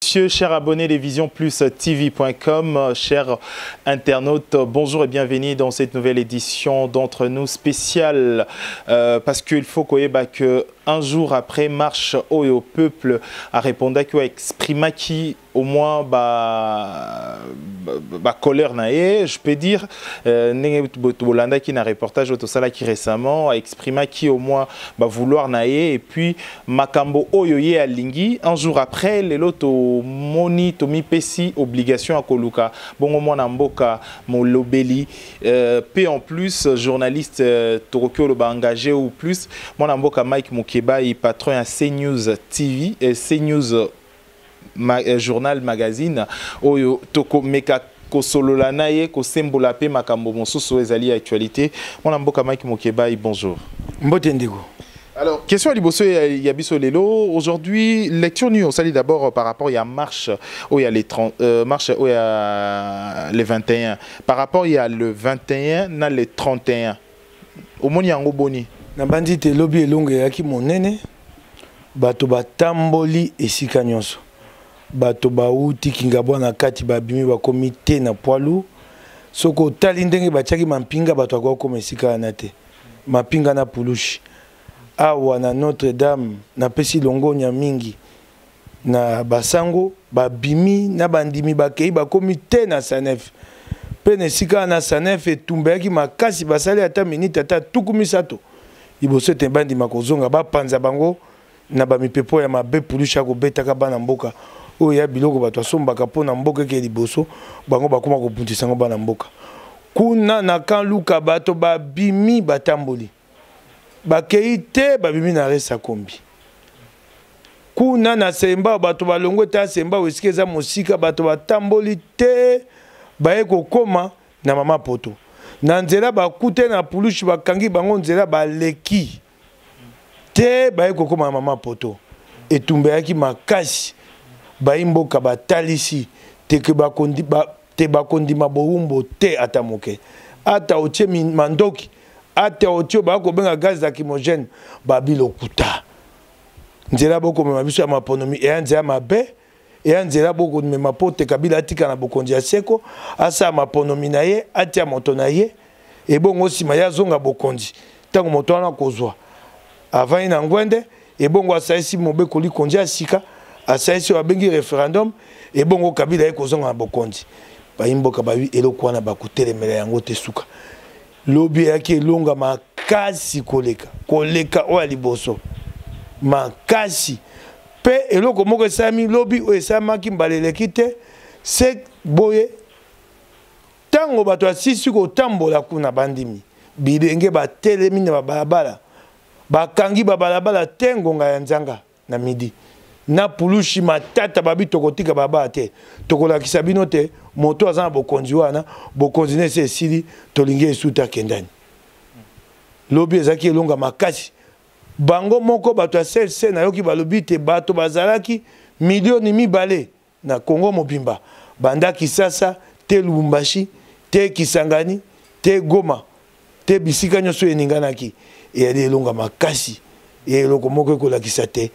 messieurs, chers abonnés de Vision Plus TV.com, chers internautes, bonjour et bienvenue dans cette nouvelle édition d'Entre nous spéciale. Parce qu'il faut que un jour après marche au peuple a répondu qu'il a exprimé qui au moins colère naé, je peux dire Bolanda qui n'a reportage au Tosala qui récemment a exprimé qui au moins vouloir naé et puis Makambo Oyoye à Lingi un jour après les loto moni tomi pesi obligation à Koluka bon au moins Namboka Molobeli p en plus journaliste Torokyo le engagé ou plus mon Namboka Mike Mukeba et patron à CNews TV et CNews journal magazine oyo toko meka kosolola naye ko sembola pe makambo mosusu ezali actualité mon mboka Mike Mukeba bonjour mbote ndeko. Alors question à liboso ya biso lelo aujourd'hui lecture nu on salue d'abord par rapport il y a marche où il y a les 30 marche où il y a les 21 par rapport il y a le 21 na les 31 au moni yango boni na bandi te lobby elonge yaki monene bato batamboli esika nyonso bato bauti kingabwa na kati babimi bakomi te na poilu soko tali ndenge batiaki mampinga bato akokoma esika na te mapinga na pulushi awa na Notre-Dame na pesi longonya mingi na basango babimi na bandimi bakei bakomi te na Sanef pe na esika na Sanef etumbeyaki makasi basali ata minute ata tukumisato liboso te bandima kozonga bapanza bango na bamipepo ya mabe pulushi akobetaka bana mboka oyo ya biloko bato asombaka mpona mboka eke liboso bango bakoma kopuntisa ngo bana mboka kuna na kan luka bato babimi batamboli bakei te babimi na resa kombi kuna na semba bato balongwe ta semba esika eza mosika bato batamboli te baye kokoma na mama poto na nzela bakute na pulushi bakangi bango nzela baleki te baye kokoma na mama poto etumbeyaki makasi baimboka batalisi teke bakondima bowumbo te ata moke ata otie mandoki ata otie bakobenga gaz lacrymogène babilokuta nzela bokomema biso ya maponomi eya nzela mabe eya nzela bokomema po te Kabila atika na bokonzi ya seko asa maponomi na ye atia moto na ye ebongo nsima ya zonga bokonzi ntango moto wana kozwa avani na ngwende ebongo asaisi mobekoli konzi ya sika asaisi babengi référendum ebongo Kabila ye kozonga na bokonzi baimboka babi eloko wana bakutelemela yango te suka lobi yaki elonga makasi koleka oya liboso makasi pe eloko moko esami lobi oyo esamaki mbaleleki te se boye tango bato asisi kotambola kuna bandimi bilenge batelemi na babalabala bakangi babalabala te ngonga ya nzanga na midi na pulushi matata babi tokotika baba te tokolakisa bino te moto aza na bokonzi wana bokonzi nese esili tolingi esuta kendani lobi ezaki elonga makasi bango moko bato ya CLC na yoki balobi te bato bazalaki milioni mibale na Kongo mobimba banda Kisasa te Lubumbashi te Kisangani te Goma te bisika nyonso eninganaki eyali elonga makasi eloko moko ekolakisa te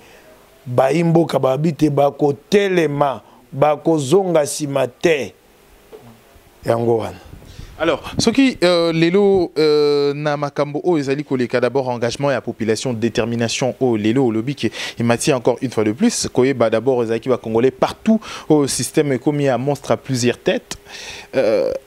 baimboka babite bako telema bako zonga sima te yango wana. Alors, ce qui lelo na makambo o ezali koleka d'abord engagement et la population détermination au lelo au lobby qui il m'attire encore une fois de plus koye d'abord ezaki ba congolais partout au système commis à monstre à plusieurs têtes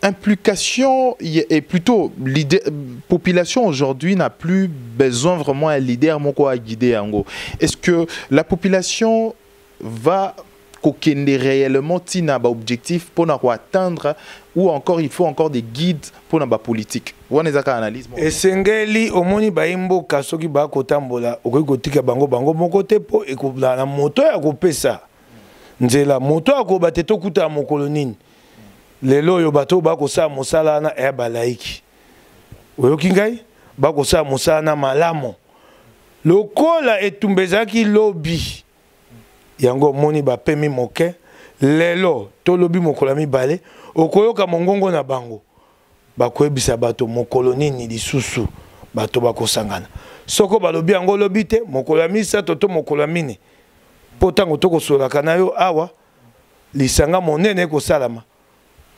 implication et plutôt l'idée population aujourd'hui n'a plus besoin vraiment un leader moko à guider yango. Est-ce que la population va kokende réellement tina ba objectif pour atteindre ou encore il faut encore des guides pour na ba politique wana ezaka analyse esengeli omoni baimboka soki bakotambola okoki kotika bango moko te po ekola na moto ya kopesa nzela moto akoba te tokuta mokolo nini lelo oyo bato bakosala mosala na ya balaiki oyoki ngai bakosala mosala na malamo lokola etumbezaki lobby yango moni bapemi moke lelo to lobi mokolo mibale okoyoka mongongo na bango bakoyebisa bato mokolo nini lisusu bato bakosangana soko balobi yango lobi te mokolo ya misato to mokolo ya mine po tango tokosolaka na yo awa lisanga monene ko salama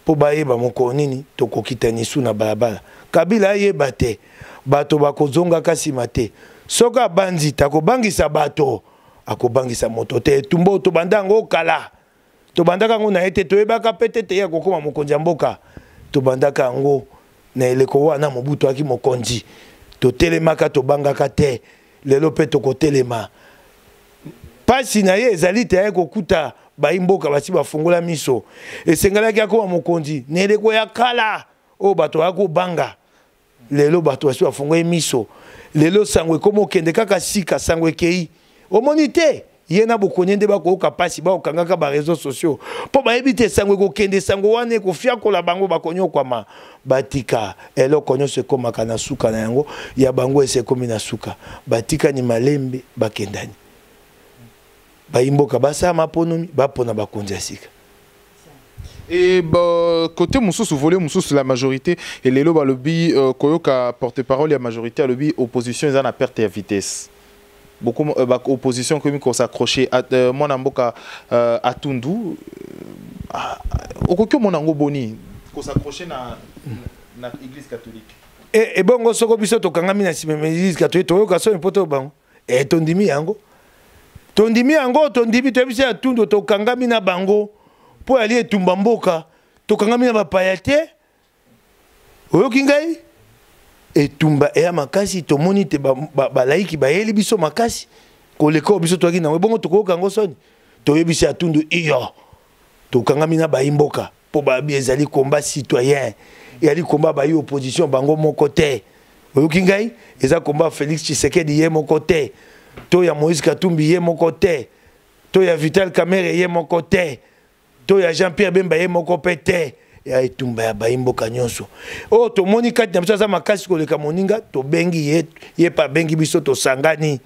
po bayeba moko nini tokokita nisu na balabala Kabila yeba te bato bakozonga kasi mate soka banzi takobangisa bato akobangisa moto te tumbo to bandango kala to bandaka ngo na ete toyebaka pete te ya kokoma mokonzi ya mboka to bandaka ngo na eleko wana mobutu aki mokonzi to telemaka to bangaka te lelo pe to kotelema pasi na ye ezali te ya kokuta baimboka basi bafungola miso esengalaki akoma mokonzi na eleko ya kala o bato ako banga lelo bato basi bafungola miso lelo sangwe komo kende kaka sika sangwe kei omoni te ye na bokonyende bakoyoka pasi bakokangaka ba réseaux sociaux po bayebi te sangwe kokende sango wana ekofiakola bango bakonyokwama batika eloko nyonso ekomaka na suka na yango ya bango esekomi na suka batika ni malembe bakendani baimboka basama ponomi bapona bakonzi ya sika. Et côté Moussous, volet Moussous, la majorité, et les lobes à lobby, Koyoka porte-parole, la majorité à lobby, opposition, ils en a perte de vitesse. Beaucoup d'opposition qui s'accroché à mon amboka à Tundu. Au mon ango boni, qui s'accroché na l'église catholique. Et bon, soko biso to kangami na l'église catholique, to yoka so impoto bango. Et tondimi yango. Tondimi yango, tondimi to biso ya Tundu to kangami na bango. Po ali etumba mboka to kangami na bapaya te. Oyoki ngai? Etumba eya makasi to moni te balaiki bayeli biso makasi koleka biso toaki na bongo to koyoka ngo soni to yebisi ya Tundu iyo to kangami na baimboka po babi ezali combat citoyen ezali combat bayi opposition bango moko te oyoki ngai eza combat Félix Tshisekedi ye moko te to ya Moïse Katumbi ye moko te to ya Vital Kamerhe ye moko te to ya Jean-Pierre Bemba ye moko pe te ya etumba ya baimboka nyonso o to moni kati na biso za makasi koleka moninga to bengi ye pa bengi biso to sangani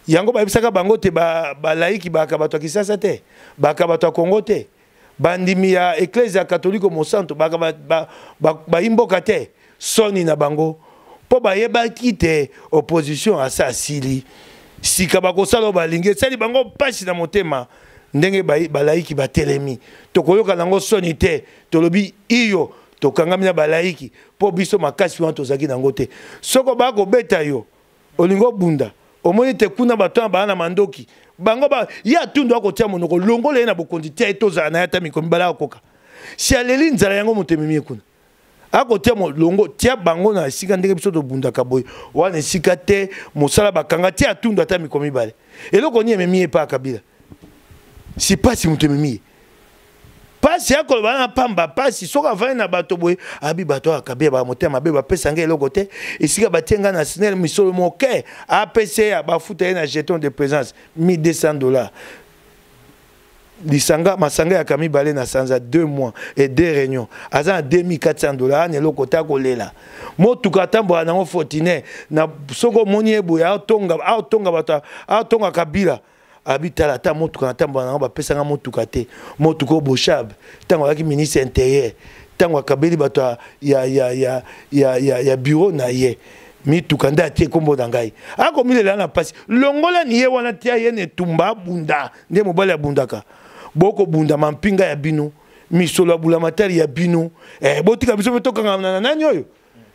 yango babisaka bango te ba laiki ba kabato kisasa te ba kabato Kongo te bandimi ya Ecclesia catholique mo santo ba imboka te soni na bango po ba yeba kite opposition asa asili sika bakosala balinge sali bango pasi na motema ndenge balaiki batelemi tokoyoka nango soni te tolobi iyo tokangami na balaiki po biso makasi wana tozaki nango te soko bako beta yo olingo bunda omoni te kuna bato na mandoki bango ba ya Tundu akotia monoko longola ye na bokonzi te tozala na yata mikomi bala koka si aleli nzala yango motememi kuna akotia longo tia bango na esika ndenge biso tobundaka boye wana esika te mosala bakanga tia Tundu ata mikomi bale eloko ni ememi ye pa Kabila si pasi mutememi pasi akolo bana pamba pasi soka vana na bato boye abi bato akabia ba motema be ba pesa ngai eloko te esika batenga na SNEL misolo moke APC ba futa na jeton de présence $1200 lisanga masanga ya kami balé na sanza 2 mois et 2 réunions aza $2400 ne eloko ta kolela motuka tambo na ngo fortune na soko moni eboya atonga bato atonga Kabila habitala ta motuka na tambo na ba pesa nga motuka te motuko boshab tango aki ministre intérieur tango akabeli bato ya bureau na ye mituka nda tie kombo na ngai ako milela na pasi longola ni ye wana tia ye ne tumba bunda nde mobali ya bundaka boko bunda mampinga ya bino misolo bula matari ya bino botika biso betoka na nani oyo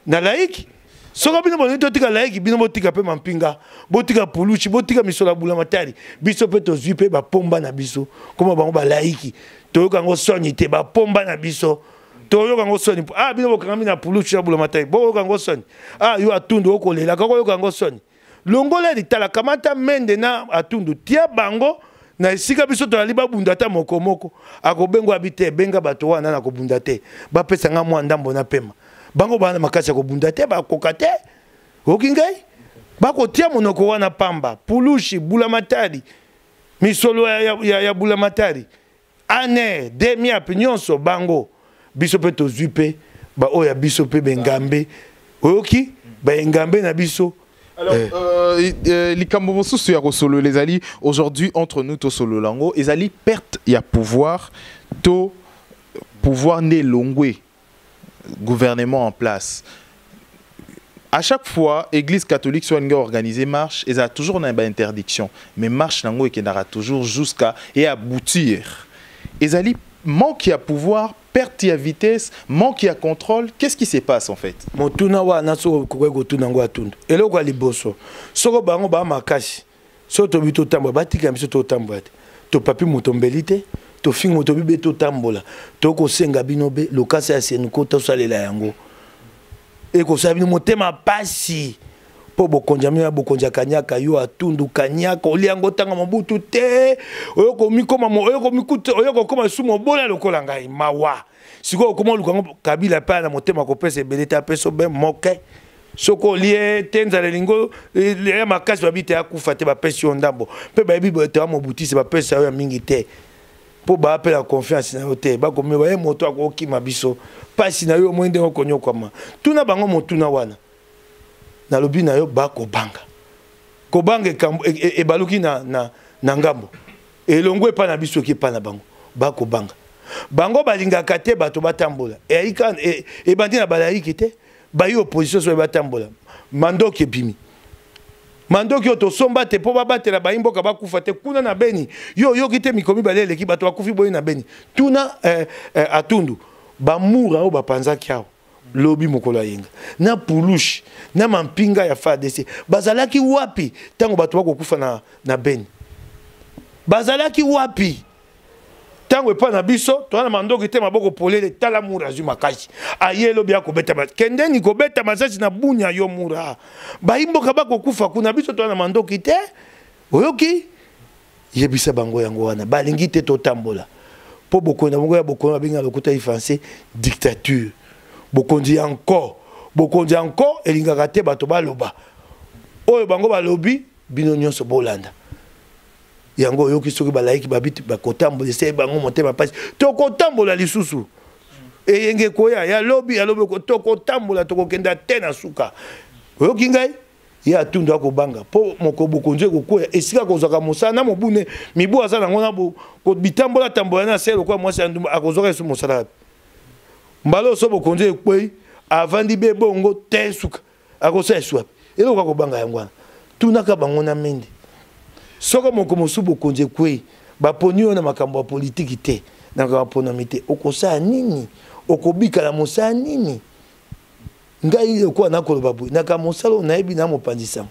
na laiki soka bino bonito tika laiki bino botika pe mampinga botika puluchi botika misola bula matari biso pe tozwi pe ba pomba na biso koma bango ba laiki toyoka ngo soni te ba pomba na biso toyoka ngo soni bino bokanga na puluchi na bula matari boyoka ngo soni yo atundu okolela kako yoka ngo soni longola litala kamata mende na atundu tia bango na esika biso tozali babunda ta mokomoko akobengo abite benga bato wana na kobunda te bapesa nga mwa ndambo na pema bango bana makasi ko bunda te ba kokate okingai bako tia monoko wana pamba pulushi bula matari misolo ya bula matari ane demi apnyonso bango biso pe tozupe ba oya biso pe bengambe oyoki ba engambe na biso. Alors, likambo mosusu ya kosolo les ali aujourd'hui entre nous to solo lango les ali perte ya pouvoir to pouvoir né longwe gouvernement en place. À chaque fois, Église catholique soit organisée marche, et ça a toujours une interdiction. Mais marche nango et qui n'aura toujours jusqu'à et aboutir. ezali manque à pouvoir, perte à vitesse, manque à contrôle. Qu'est-ce qui se passe en fait? Motuna wa naso ko tuna ngo atundu. Eloko liboso. Soko bango ba makasi. So to bito tambo batika miso to tambo ate. To papi motombelite, to fing motobibe to tambola. To ko senga binobe lokasa ya senuko to salela yango. E ko sabi motema pasi. Po bokonjami ya bokonja kanyaka yo atundu kanyaka oliango tanga mabutu te oyoko mikoma mo oyoko mikute oyoko koma sumo bola lokola ngai mawa siko koma lukango kabila pa na motema ko pesa beleta peso be moke soko lie tenza lelingo le makasi babite akufa te ba pesa ndambo pe ba bibo te mo butisi ba pesa yo mingi te po ba apela confiance na yo te ba komi ba moto akoki mabiso pasi na yo mwende ko nyokoma tuna bango motuna wana na lobi na yo ba kobanga kobanga e baluki na ngambo elongo epa na biso ki pa na bango ba kobanga bango balingaka te bato batambola e bandi na balaiki te ba yo opposition so batambola mandoki ebimi mandoki oto somba te po babatela baimboka bakufa te kuna na Beni yo kite mikomi baleleki bato bakufi boyi na Beni tuna atundu bamura o bapanzaki awo lobi mokolo yenga na pulushi na mampinga ya FARDC bazalaki wapi tango bato bakokufa na Beni bazalaki wapi tango epa na biso to na mandoki te maboko polele tala mura zu makashi ayelo bia ko beta kendeni ko beta masasi na bunya yo mura baimboka bakokufa kuna biso to na mandoki te oyoki yebisa bango yango wana balingi te to tambola po bokona bongo ya bokona binga lokuta ifrançais dictature bokonzi encore elingaka te bato baloba oyo bango balobi bino nyonso bolanda yango yoki soki balaiki babiti bakotambola se bango motema pasi tokotambola lisusu eyenge koya ya lobi ko tokotambola tokokenda te na suka oyoki ngai ya tundu akobanga po moko bokonzi kokoya esika kozaka mosala mobune mibu aza nango na ko bitambola tambola na selo kwa mwasi andumba akozaka esu mosala mbalo so bokonzi ekwe avandi be bongo te suka akosa eswapi eloko akobanga yango wana tunaka bango na mende soko moko mosu bokonzi ekwe baponi yo na makambo ya politiki te na kaponami te okosala nini okobikala mosala nini ngai okuwa nakoloba boye naka mosala oyo nayebi na mopanzisango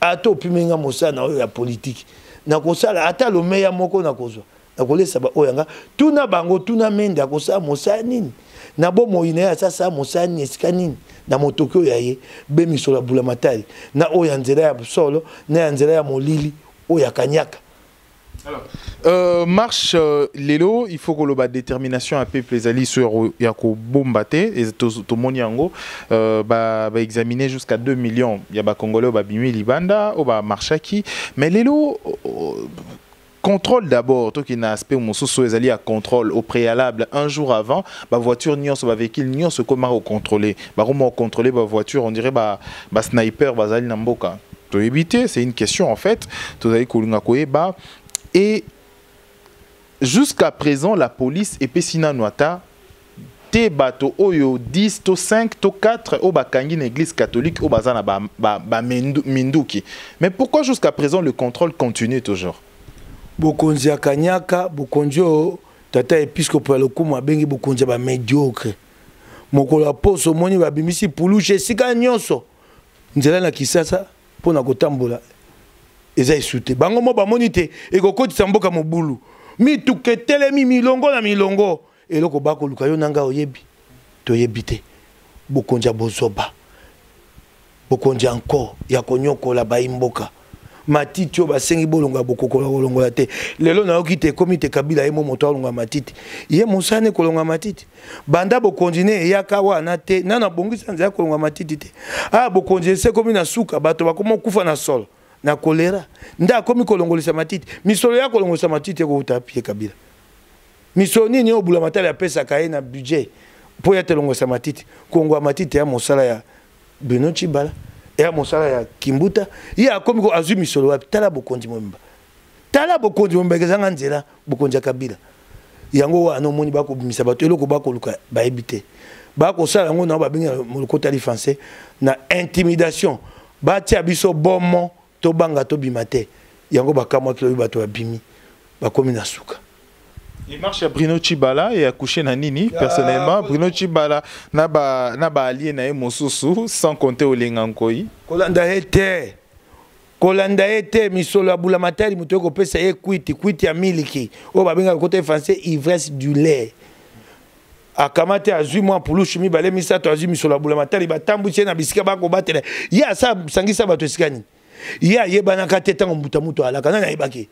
ata opimenga mosala na oyo ya politiki nakosala ata lomeya moko nakozwa nakolesa ba oyo yanga tuna bango tuna mende akosala mosala nini na bo moine ya sasa mosala nini esika nini na motoki oyo yaye be misolo ya bulamatari na oyo ya nzela ya solo na ya nzela ya molili oyo ya kanyaka. Alors, marche lelo, il faut que la détermination à peuple les alliés sur yako bombaté et tout monde yango ba examiner jusqu'à 2 millions ya ba congolais ba bimi libanda ou ba marchaki mais lelo contrôle d'abord, toi qui n'a aspect où mon sous les alliés à contrôle au préalable un jour avant, ma voiture n'y va véhicule n'y se comment au contrôler, bah comment contrôler ma voiture, on dirait bah sniper bazali namboka. To éviter, c'est une question en fait. Tout avez bah et jusqu'à présent la police et Pessina Noata te bateau oyo 10 to 5 to 4 au bakangi na église catholique au bazana ba minduki. Mais pourquoi jusqu'à présent le contrôle continue toujours? Bokonzi ya kanyaka bokonzi o tata episcope lokumu abengi bokonzi ba médiocre mokolo ya poso moni babimisi puluche sika nyonso nzela na kisasa pona kotambola eza esute bango mo bamoni te ekokotisa mboka mobulu mituke telemi milongo na milongo eloko bakoluka yo nanga oyebi toyebi te bokonzi ya bozoba bokonzi encore ya konyokola baimboka matiti o basengi bolonga bokokola kolongola te lelo na okite komite kabila yemo moto alonga matiti ye musane kolonga matiti banda bokonjine yaka wana te nana bongisa nza kolonga matiti te bokonjine se komi na suka bato bakoma kufa na solo na kolera nda komi kolongolisa matiti misolo ya kolongolisa matiti ko utapie kabila misolo nini obula matala ya pesa kaye na budget po ya telongolisa matiti kongwa matiti ya mosala ya Beno Chibala ya mosala ya Kimbuta ya komi ko azumi solo wapi tala bokonzi mwemba kezanga nzela bokonzi ya kabila yango wana omoni bako bimisa bato eloko bako luka baebite bako sala yango na babinga molokota li français na intimidation batia biso bomo to banga to bimate yango bakamwa kilo bato babimi bakomi na suka Il marche à Bruno Tshibala et à coucher na nini personnellement Bruno Tshibala na ba allié na mosusu sans compter Olenga Nkoyi. Kolanda ete misolo abula matari muto ko pesa ye kwiti ya miliki o babenga côté français ivresse du lait. Akamate azui mwa pulushi mi bale misato azui misolo abula matari batambuche na bisika bako batela. Ya sa sangisa bato esikani. Ya yebana kateta ngombuta muto alaka na yebaki.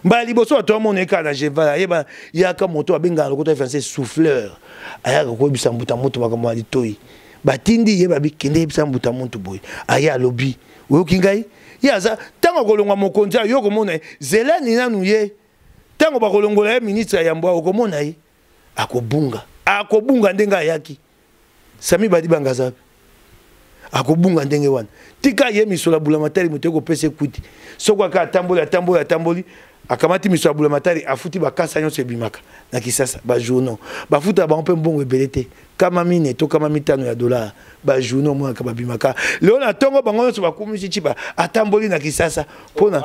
Mba liboso ato moneka na jeva yeba yaka moto abenga na côté français souffleur. Aya ko bisa mbuta muto bakamwa litoi. Batindi yeba bikende bisa mbuta muto boy. Aya lobi. Wo kingai yaza tango kolonga mokonzi yo komona zelani nanu ye tango bakolongola ye ministre ya mbwa okomona ye akobunga ndenga yaki sami badi bangaza akobunga ndenge wana tika ye misola bula matari muteko pese kuti sokwa ka tamboli akamati misola bula matari afuti bakasa nyonso ebimaka na kisasa ba journaux bafuta ba mpe mbongo ebelete kama mine to kama mitano ya dollar ba journaux mo ka babimaka leo na tongo bango nyonso bakumisi chiba atamboli na kisasa pona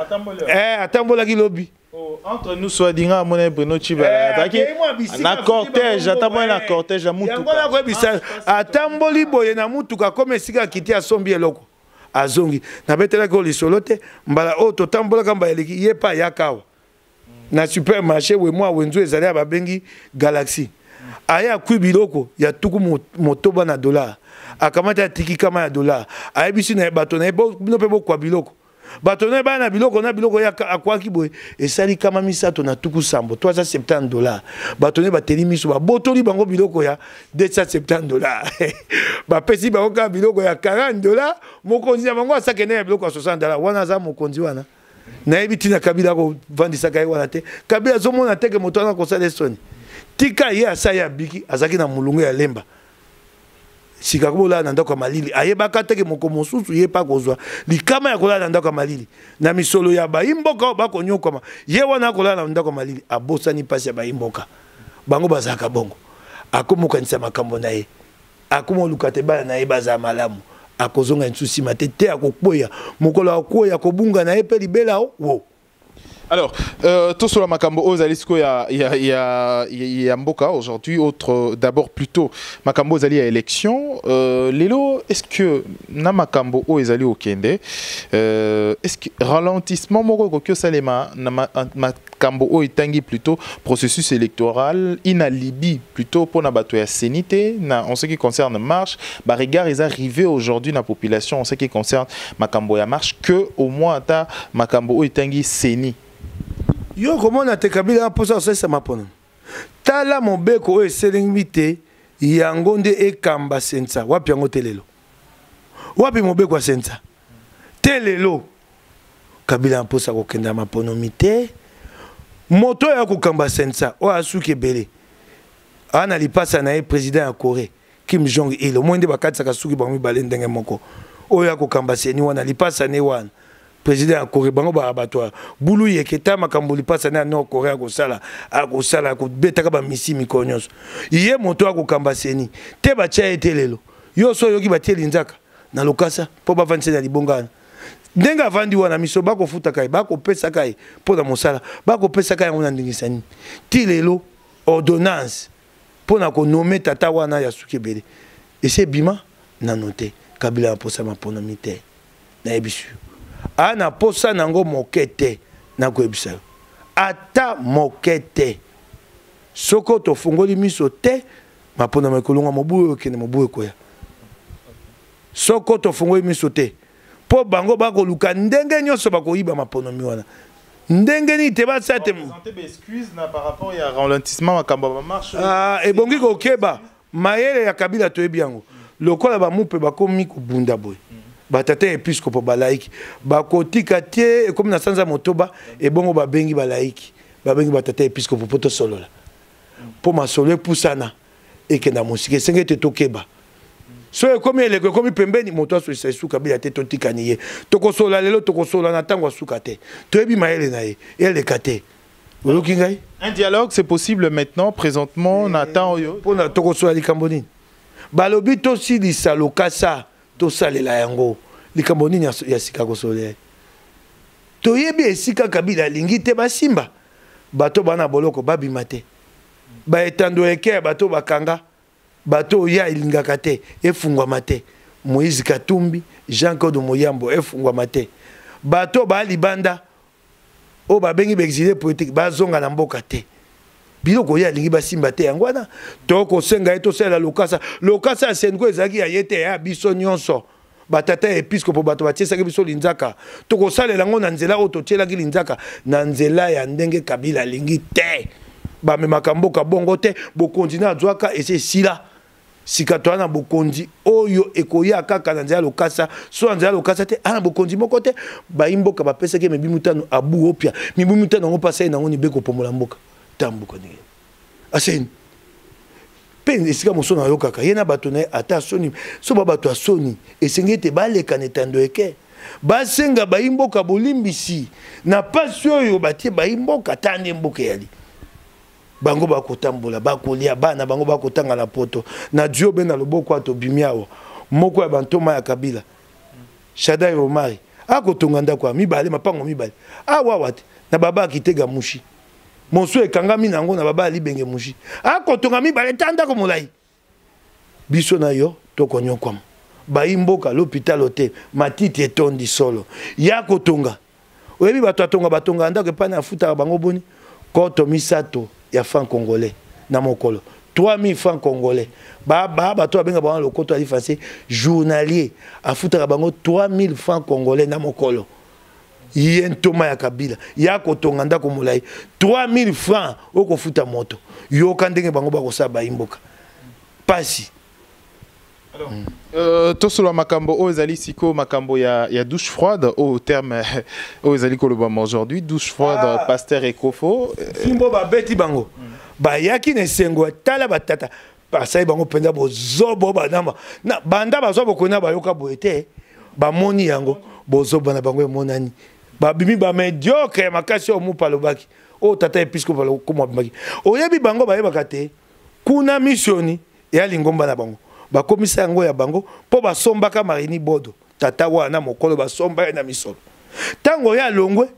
atambola ki lobi entre nous soit dinga mona Bruno Tshibala na cortège atambola na cortège ya mutuka yango na ko bisa atamboli boye na mutuka comme sika kiti asombi eloko azongi na betela ko lisolote mbala o to tambola kamba eleki yepa yakawa na supermarché we moi wenzo ezali ababengi Galaxy aya kubiloko ya tuku motoba na dollar akamata tiki kama ya dollar ayebisi na bato na bino pe bokwa biloko bato na bana biloko na biloko ya akwaki boye esali kama misato na tuku sambo $370 bato ne bateli miso ba botoli bango biloko ya $270 ba pesi bango ka biloko ya $40 mokonzi ya bango asakene ya biloko ya $60 wana za mokonzi wana na ebiti na Kabila ko vandisa kai wana te Kabila zo mona teke moto na ko sala soni tika ye asa ya biki azaki na mulungu ya lemba sika ko la na ndako malili ayebaka teke moko mosusu ye pa kozwa likama ya kola na ndako malili na misolo ya baimboka bako nyokoma ye wana kola na ndako malili abosani pasi ya baimboka bango bazaka bongo akomoka nisa makambo na ye akomo lukate bana na ye baza malamu akozonga nsusi matete akokoya mokolo akoya kobunga na epe libela wo. Alors, tout sur la Makambo Ozalisco, il y a Mboka aujourd'hui, autre d'abord plutôt Makambo Ozali à élection. Lelo, est-ce que na Makambo Ozali au Kende, est-ce que ralentissement moko que Salema na Makambo O itangi plutôt processus électoral, ina Libye plutôt pour na bato ya sénité, en ce qui concerne marche, bah regard ils arrivés aujourd'hui na population en ce qui concerne Makambo ya marche que au moins ta Makambo O itangi séni. Yo komona te Kabila posa osesa mapona tala mobeko o eselingite yango nde ekamba sensa wapi yango telelo wapi mobeko sensa telelo Kabila posa kokenda maponomi te moto ya kokamba sensa o asuki ebele ana lipasa na ye président ya Corée Kim Jong Il omwende bakatisa kasuki bango mibale ndenge moko oyo ya kokamba seni wana lipasa ne wana président ya Corée bango ba abattoir bulu yeketa makambo lipasa na Nord Corée akosala ko betaka ba misi mikonyos iye moto akokamba seni te ba tia etelelo yo so yoki ba tieli nzaka na lokasa po ba vanse na libongana ndenga vandi wana miso bako futa kai bako pesa kai po na mosala bako pesa kai ngona ndingisani ti lelo ordonnance po na ko nommer tata wana ya sukebele ese bima na note Kabila posa mapona mite na ebisu ana posa nango mokete na koebisa ata mokete soko to fungoli miso te mapona makolonga mobuyo kene mobuyo koya soko to fungoli miso te po bango bako luka ndenge nyonso bako yiba mapono miwana ndenge ni te ba sate excuse na par rapport ya ralentissement makambo ba marche ebongi ko keba mayele ya Kabila to ebiango lokola ba mupe bakomi ko bunda boy batata episcopo balaiki bakotika tie comme na sanza motoba ebongo babengi balaiki babengi batata episcopo poto solola po masolo pusana ekenda musike senge te tokeba so ekomi eleko ekomi pembeni moto aso isa Kabila te totikani ye tokosola lelo tokosola na tango asuka te toyebi mayele na ye eleka te oloki ngai un dialogue c'est possible maintenant présentement Nathan yo pona tokosola likambo nini balobi tosilisa lokasa to salela yango likambo nini ya sika kosole toyebi esika Kabila lingi te basimba bato bana boloko babima te ba etando eke bato bakanga bato ya ilingaka te efungwama te Moïse Katumbi Jean-Claude Moyambo efungwama te bato ba libanda o ba bengi exilé politique bazonga na mboka te biloko ya lingi basimba te yango wana toko senga eto sela lokasa sengo ezaki ya yete ya biso nyonso batata episcopo bato batiesaki biso linzaka toko salela ngo na nzela o totielaki linzaka na nzela ya ndenge Kabila lingi te ba memaka mboka bongo te bokontina zwaka ese sila sikato na bokonzi oyo ekoya kaka na nzela lokasa so nzela lokasa te ana bokonzi moko te ba imboka ba pesa ke mebi mutano abu opia mibu mutano ngo pasa na ngo ni beko pomola mboka tambuka ni asen pen esika mosona yo kaka yena bato na ata soni so ba bato asoni esengete baleka netando eke basenga ba imboka bolimbisi na pasi oyo batie ba imboka tande mboka yali bango bakotambola bakolia bana bango bakotanga na poto na dio be na loboko ato bimiawo moko ya bantoma ya Kabila Shadai Omari akotonga ndako mibale mapango mibale awawate na baba kitega mushi monso ekangami nango na baba libenge mushi akotonga mibale tanda ko molai biso na yo tokonyokwam baimboka l'hôpital hotel matiti etondi solo ya kotonga oyebi bato atonga batonga ndako epana afuta bango boni koto misato ya franc congolais na mokolo 3000 francs congolais bato abenga bango lokoto ali français journalier afuta bango 3000 francs congolais na mokolo yentoma ya Kabila ya kotonga ndako molai 3000 francs okofuta moto yoka ndenge bango bakosala baimboka pasi. Tosolo makambo o ezali siko makambo ya douche froide au terme o ezali kolobama aujourd'hui douche froide pasteur Ekofo fimbo ba beti bango ba yaki ne sengo tala batata pasai bango penda bozobo banama na banda bazobo kona ba yoka boete ba moni yango bozobo na bango monani ba bimi ba mediocre makasi o mupalobaki o tata episcopo ko mabaki o yebi bango ba yeba kate kuna missioni ya lingomba na bango bakomisa yango ya bango po basombaka Marini Bodo tata wana mokolo basomba na misolo tango ya longwe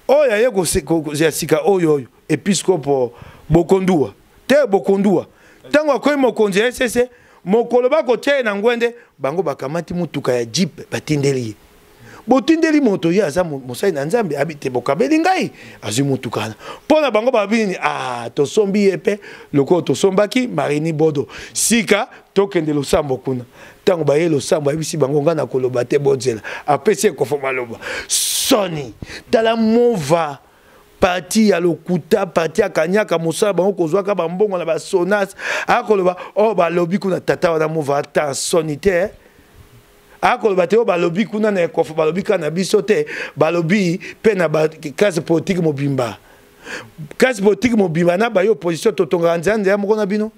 oya yeko ya sika oyo episcopo bokondua te bokondua tango akoyi mokonzi ya SSC mokolo bakotia na ngwende bango bakamati mutuka ya jeep batindeli botindeli moto ya aza mosai na nzambe abite bokabeli ngai azi mutukana pona bango babini tosombi epe loko tosombaki Marini Bodo sika tokende losambo kuna tango baye losambo abisi bango ngana koloba te bonzela apesi Ekofo maloba soni tala mova parti ya lokuta parti ya kanyaka mosala bango kozwaka bambongo na basonas akoloba balobi kuna tata wana mova ata soni te akoloba te balobi kuna na Ekofo balobi kana biso te balobi pe na classe politique mobimba classe politique mobimba na bayo opposition totonga nzanze ya moko na bino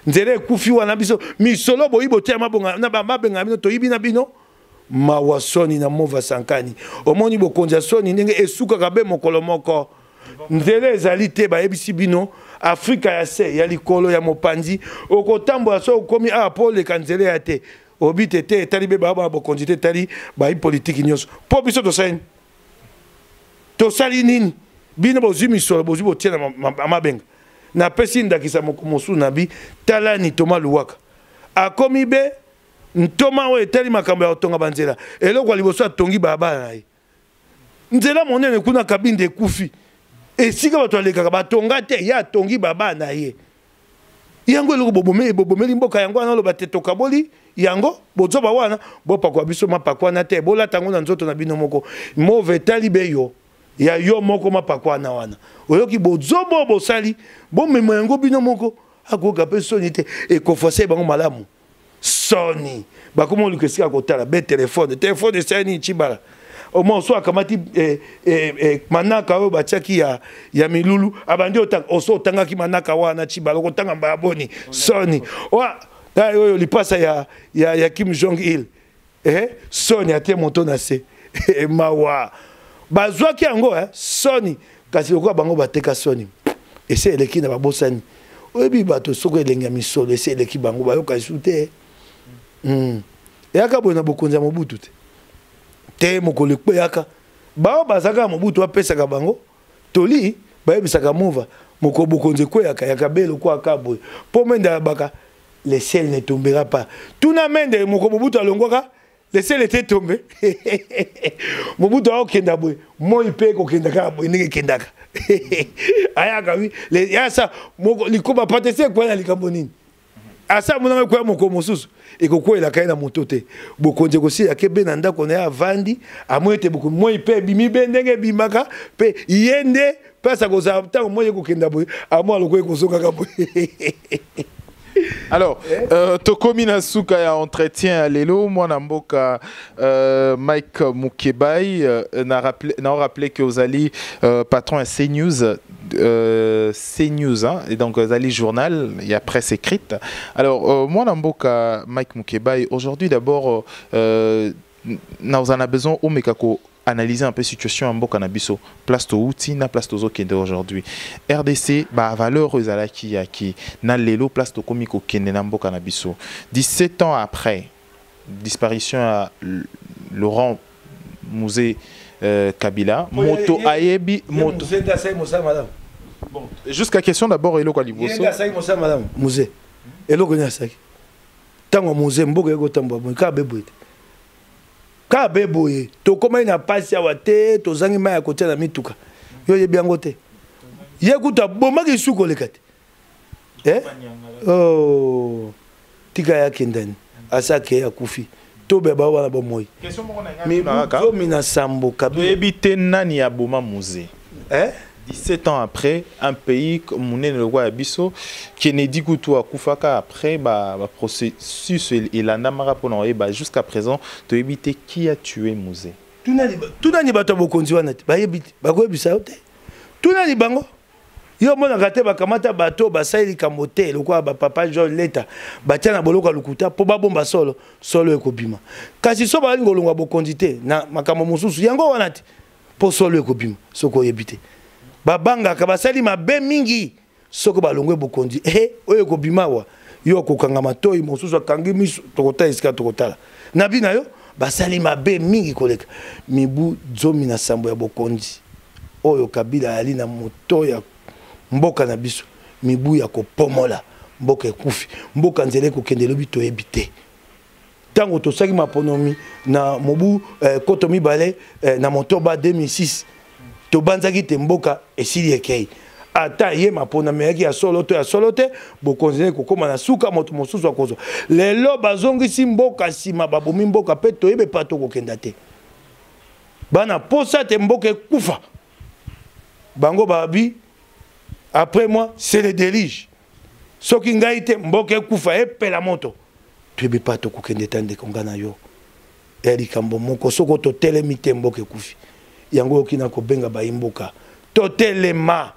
nzele ekufi wana biso misolo boyibo te mabonga na babenga bino toyibi na bino mawasoni na mova sankani omoni bokonza soni ndenge esuka kabe mokolo moko nzele ezali te bayebisi bino Afrika ya se ya likolo ya mopanzi okotambola so okomi pole kanzele ya te obite te tali be baba bokonzi te tali bayi politique nyonso po biso tosali nini bino bozwi misolo bozwi botia na mabenga na pesi ndakisa mosu na bi talani Toma Luwaka akomi be ntoma o etali makambo ya otonga banzela eloko liboso atongi baba na ye nzela monene kuna kabinde kufi esika bato alekaka batonga te ya tongi baba na ye yango eloko bobomeli mboka yango wana loba te tokaboli yango bozoba wana bopakwa biso mapakwa na te bolata ngo na nzoto na bino moko move tali be yo ya yo moko mapakwa na wana oyoki bozobo bosali bomema yango bino moko akoka pe soni te ekofose bango malamu soni bakomo lukesika kotala be telefone sani chibala au moins soit akamati manaka oyo batiaki ya milulu abandi oso otangaki manaka wana chibala kotanga mbaboni soni oyo lipasa ya Kim Jong Il soni atie moto na se mawa bazwaki yango soni kasi lokwa bango bateka soni ese eleki na babosani oyebi bato soko elengi ya misolo ese eleki bango bayoka su te eyaka boye na bokonzi ya Mobutu te mokolo ekpe yaka bao bazaka Mobutu apesaka bango toli bayebisaka mova moko bokonzi ko ya belo ko akabo po menda baka le ciel ne tombera pas tuna mende moko Mobutu alongwaka le ciel était tombé Mobutu akenda boy moi pe ko kenda ka boy ndenge kendaka ayaka wi le ya sa moko likoba patese kwa na likambo nini asa mona kwa moko mosusu ekoko ela kai na moto te bokonzi ko si akebe na ndako na ya vandi amwete boko moi pe bimi bendenge bimaka pe yende pesa ko za tango moi ko kenda boy amo aloko ko soka ka boy. Alors, Tokomi Nasuka ya entretien à Lelo, moi Namboka Mike Mukebai n'a rappelé que Ozali patron à CNews, CNews hein, et donc Ozali journal, il y a presse écrite. Alors, moi Namboka Mike Mukebai, aujourd'hui d'abord, nous en a besoin au Mekako analyser un peu la situation en Mboka Nabiso, place to outil, na place to zokende aujourd'hui. RDC, bah valeur qui na lelo place to komiko kende na Mboka Nabiso. 17 ans après disparition à Laurent Musée Kabila, moto ayebi moto. Bon, jusqu'à question d'abord elo kwa liboso. Madame Musée. Elo konya saki. Tango Musée Mboka yego tambo ka beboite. Ka beboye to koma ina pasi awa te to zangi maya kotia na mituka yo ye biango te ye kuta bomba ki suko lekati oh tika ya kindani asake ya kufi to beba wana bomoyi mi zo mina sambo kabi ebite nani ya boma musée 17 ans après, un pays comme le roi Abisso, Kennedy Koutou a Koufaka après, processus et la Namara pour jusqu'à présent, tu éviter qui a tué Musée. Tout n'a ni bateau bokonzi wana, ba yebiti, ba ko yebisa ote. Tout n'a ni bango. Yo mona gate ba kamata bateau ba saili kamote, le quoi ba papa John Leta, ba tia na boloka lukuta po ba bomba solo ekobima. Kasi so ba ngolonga bokonzi te na makambo mususu yango wana te po solo ekobima, soko yebite. Babanga kabasali mabe mingi soko balongwe bokondi oyo ko bimawa yo ko kanga matoi mosusu akangi miso tokota iska tokotala nabi na yo basali mabe mingi koleka mibu zomi na sambo ya bokondi oyo Kabila ali na moto ya mboka na biso mibu ya kopomola mboka ekufi mboka nzele ko kende lobi to ebite tango to saki maponomi na mobu koto mibale na motoba 2006 to banzaki te mboka esili ekei ata ye mapona meyaki ya solo te bokonzele kokoma na suka moto mosusu akozwa lelo bazongisi mboka sima babomi mboka pe toyebe pa tokokenda te bana posa te mboka ekufa bango babi après moi c'est le délige soki ngai te mboka ekufa epela moto toyebe pa tokokende te ndeko nga na yo elikambo moko soko totelemi te mboka ekufi yango okina kobenga baimboka totelema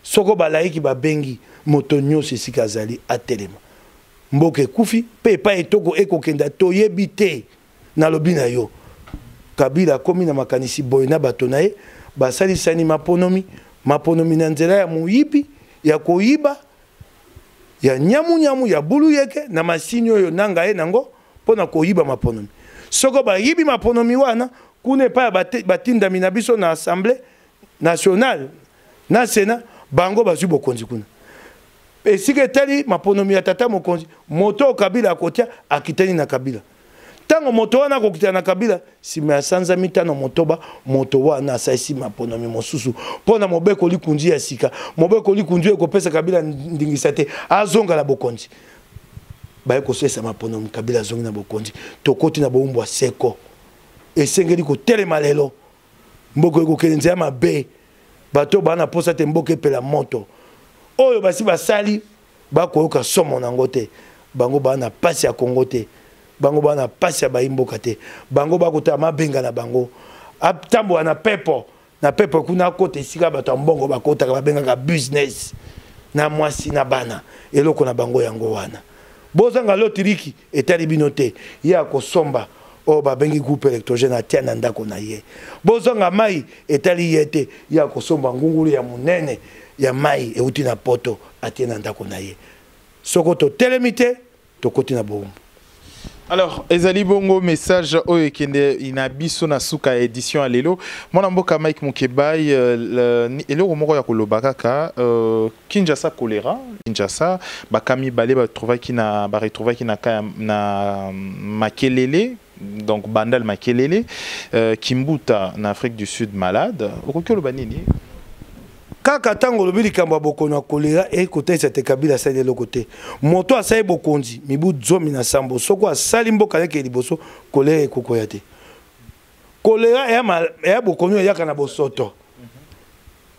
soko balaiki babengi moto nyonso esika azali atelema mboka ekufi pe pa etoko ekokenda toyebi te na lobi na yo Kabila akomi na makanisi boye na bato na ye basalisani maponomi na nzela ya moyibi ya koyiba ya nyamu ya bulu yeke na masini oyo nanga ye nango mpona koyiba maponomi soko bayibi maponomi wana kune pa batinda minabiso na assemblée nationale na sénat bango bazu bokonzi kuna esika etali maponomi ya tata mokonzi moto Kabila akotia akitani na Kabila tango moto wana akokita na Kabila sima ya sanza mitano motoba moto wana asaisi maponomi mosusu pona mobeko likunji ya sika mobeko likunji ekopesa Kabila ndingisa te azonga la bokonzi baye kosesa maponomi Kabila azongi na bokonzi tokoti na boumbo seko esengeli ko telema lelo mboko ekokende ya mabe bato bana posa te mboka epela moto oyo basi basali bakoyoka somo nango te bango bana pasi ya Kongo te bango bana pasi ya baimboka te bango bakota mabenga na bango atambo na pepo kuna kote esika bato mbongo bakotaka babengaka business na mwasi na bana eloko na bango yango wana bozanga lotiriki etali bino te ya kosomba o babengi groupe électrogène atia na ndako na ye bozonga mai etali yete ya kosomba ngungulu ya munene ya mai euti na poto atia na ndako na ye soko to telemite to koti na boumbu Alors, ezali bongo message oyo ekende inabiso na suka édition alelo. Mwana mboka Mike Mukebai eloko moko ya koloba kaka Kinshasa choléra, Kinshasa bakami balé ba trouvaki na Makelele, donc Bandal Makelele, Kimbuta en Afrique du Sud malade. Okoki oloba nini? Kaka tango lobi likambo bokono kolera e côté cette kabila sa de côté moto asai bokonzi mibu zomi na sambo soko asali mboka yake liboso kolera ekoko yate kolera ya bokono ya kana bosoto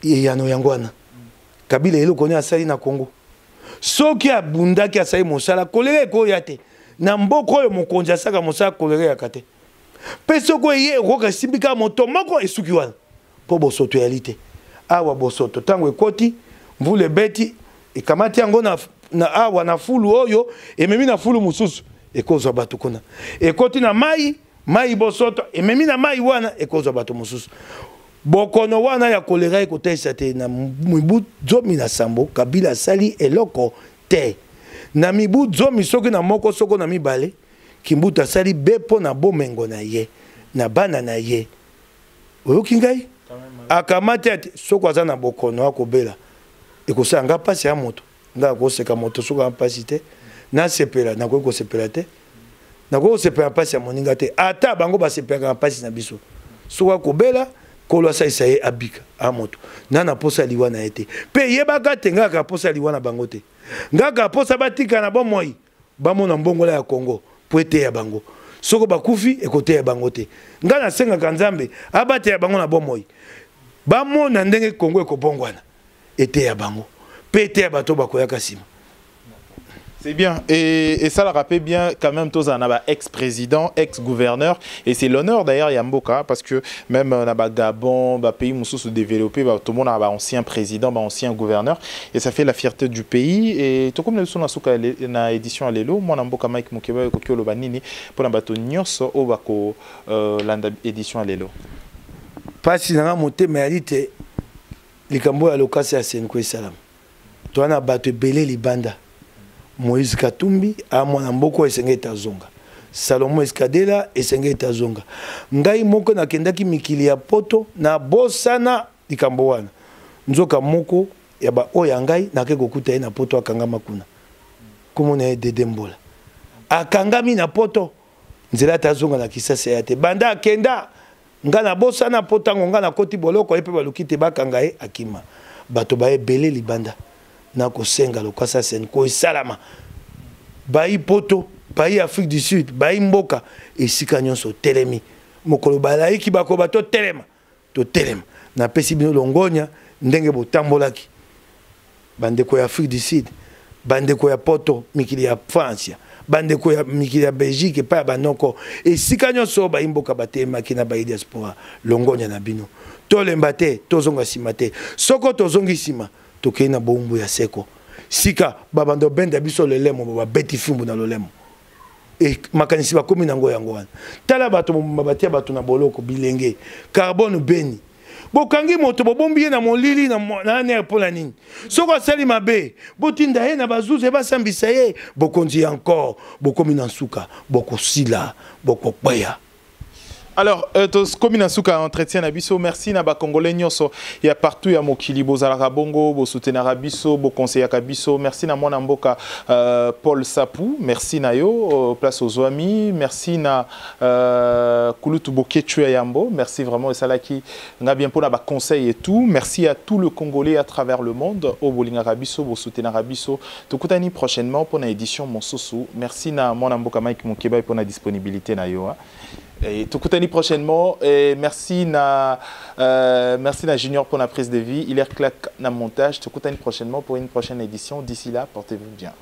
yano yangwana kabila eloko ni asali na Congo soki abundaki asai mosala kolera ekoko yate na mboko oyo mokonzi asaka mosala kolera yakate pe soko ye ekoka simbika moto moko esuki wana po bosoto yalite awa bosoto tango ekoti mvule beti ikamati yango na awa na fulu oyo ememi na fulu mususu ekozwa bato kuna ekoti na mai bosoto ememi na mai wana ekozwa bato mususu bokono wana ya kolera ekotesa te na mibu zomi na sambo kabila sali eloko te na mibu zomi soki na moko soko na mibale kimbuta sali bepo na bomengo na ye na bana na ye oyoki ngai akamati ati soko aza na bokono akobela ekosanga pasi ya moto nga koseka moto soko pasi te na sepela na ko sepela te na ko sepela pasi ya moninga te ata bango basepela pasi na biso soko akobela kolo sa isaye abika a moto na posa liwa na ete pe yebaka te nga ka posa liwa na bango te nga ka posa batika na bomoi bamona mbongola ya Congo po ete ya bango soko bakufi ekote ya bango te nga na senga kanzambe abate ya bango na bomoi bamona ndenge Congo ekobongwana ete ya bango pete ya bato bakoyaka sima. C'est bien. Et ça le rappelle bien quand même tous en ex-président, ex-gouverneur. Et c'est l'honneur d'ailleurs Yamboka parce que même dans Gabon, pays moussou se développer, tout le monde a un ancien président, un ancien gouverneur. Et ça fait la fierté du pays. Et tout comme nous sommes dans l'édition à l'élo, moi Namboka Mike Mukebai Kokyo Lobanini pour la bateau Nyos au Bako l'édition à l'élo. Pas si dans monté mais alite les Cambo à l'occasion à Senko Salam. Toi na bateau belé libanda. Moïse Katumbi a mwana mboko esengeta zonga Salomo Eskadela esengeta zonga ngai moko nakendaki mikili ya poto na bosana likambo wana nzoka moko ya ba oya ngai nake kokuta na poto akanga makuna komona dedembola akangami na poto nzela ta zonga na kisasa ya te banda akenda ngana bosana poto ngana koti boloko epe balukite bakanga akima bato ba ebele libanda na kosenga lokasa Senko salama bayi poto bayi Afrique du Sud bayi mboka esika nyonso telemi mokolo balayi ki bako bato telema to telema na pesi bino longonya ndenge botambolaki bandeko ya Afrique du Sud bandeko ya poto mikili ya France bandeko ya mikili ya Belgique pa banoko esika nyonso bayi mboka batema kina bayi diaspora longonya na bino tolemba te tozonga sima te soko tozongi sima tokei na bombu ya seko sika babando benda biso lelemo baba beti fumbu na lolemo e makanisi bakomi nango yango wana tala bato babatia bato na boloko bilenge carbone beni bokangi moto bobombi na molili na ne pola nini soko sali mabe botinda ye na bazuze basambisa ye bokonzi encore bokomi na suka bokosila bokopaya. Alors, comme il a entretien Abisso, merci Naba Congolais Nyoso. Il y a partout, il y a Mokili, Bozala Bongo, Bosoutena Abisso, Boconseil Abisso. Merci na Mwana Mboka Paul Sapou. Merci Nayo, place aux amis. Merci na Kulutu Boketu Yambo. Merci vraiment et Salaki. On a bien pour Naba conseil et tout. Merci à tout le Congolais à travers le monde. Au Bolinga Abisso, Bosoutena Abisso. Tokutani prochainement pour une édition Monsousou. Merci na Mwana Mboka Mike Mukeba pour la disponibilité Nayo. Et tout prochainement. Et merci na Junior pour la prise de vie. Il est claque na montage. Tout prochainement pour une prochaine édition. D'ici là, portez-vous bien.